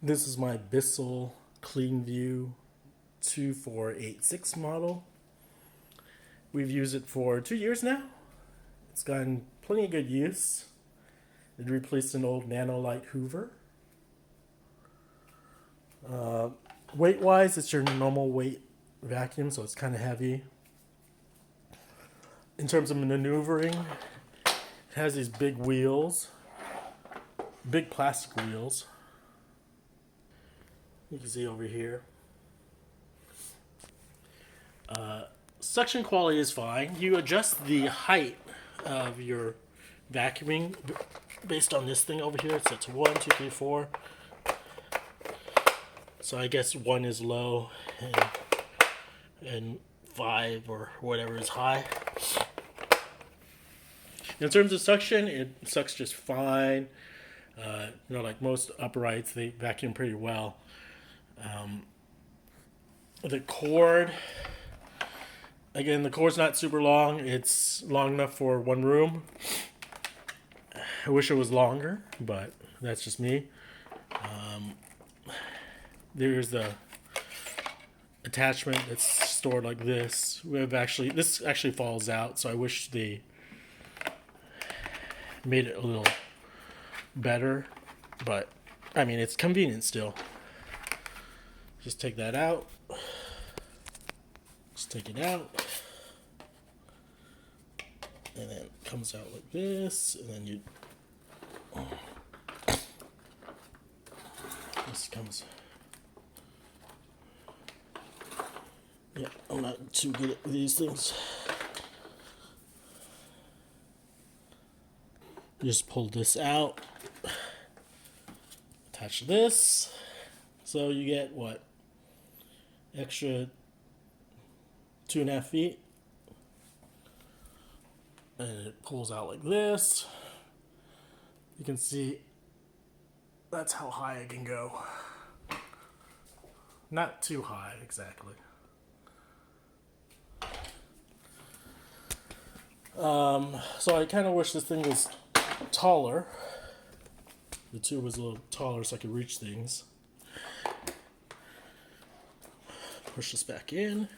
This is my BISSELL CleanView 2486 model. We've used it for 2 years now. It's gotten plenty of good use. It replaced an old nanolite hoover. Weight-wise, it's your normal weight vacuum, so it's kind of heavy. In terms of maneuvering, it has these big wheels, big plastic wheels. You can see over here. Suction quality is fine. You adjust the height of your vacuuming based on this thing over here. It sets 1, 2, 3, 4. So I guess 1 is low and 5 or whatever is high. In terms of suction, it sucks just fine. Like most uprights, they vacuum pretty well. The cord, again, the cord's not super long. It's long enough for one room. I wish it was longer, but that's just me. There's the attachment that's stored like this. This actually falls out, so I wish they made it a little better, but I mean, it's convenient still. Just take that out. Just take it out. And then it comes out like this, and then this comes. Yeah, I'm not too good at these things. You just pull this out, attach this, so you get what? Extra 2.5 feet. And it pulls out like this. You can see that's how high it can go. Not too high, exactly. So I kind of wish this thing was taller. The tube was a little taller so I could reach things. Push this back in.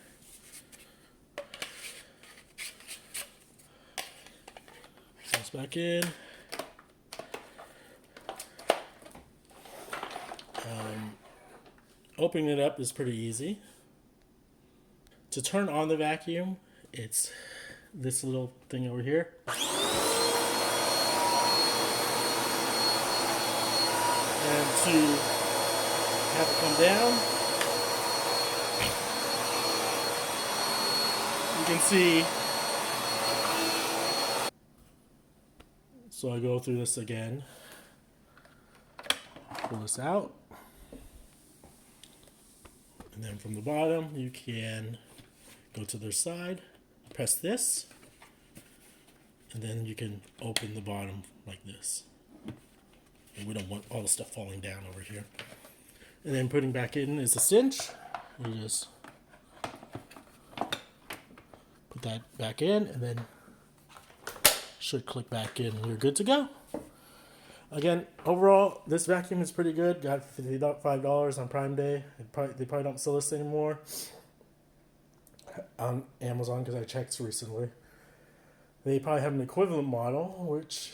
This back in. Opening it up is pretty easy. To turn on the vacuum, it's this little thing over here. And to have it come down, you can see. So I go through this again, pull this out, and then from the bottom you can go to their side, press this, and then you can open the bottom like this. And we don't want all the stuff falling down over here. And then putting back in is a cinch. You just put that back in, and then should click back in, and you're good to go. Again, overall, this vacuum is pretty good. Got $55 on Prime Day. They probably don't sell this anymore on Amazon because I checked recently. They probably have an equivalent model, which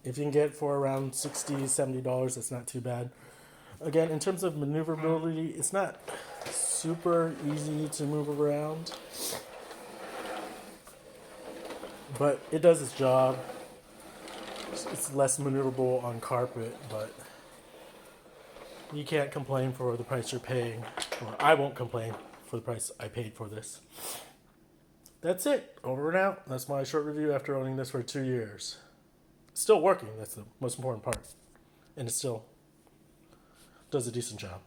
if you can get for around $60, $70, that's not too bad. Again, in terms of maneuverability, it's not super easy to move around, but it does its job. It's less maneuverable on carpet, but you can't complain for the price you're paying. Or I won't complain for the price I paid for this. That's it. Over and out. That's my short review after owning this for 2 years. Still working. That's the most important part. And it still does a decent job.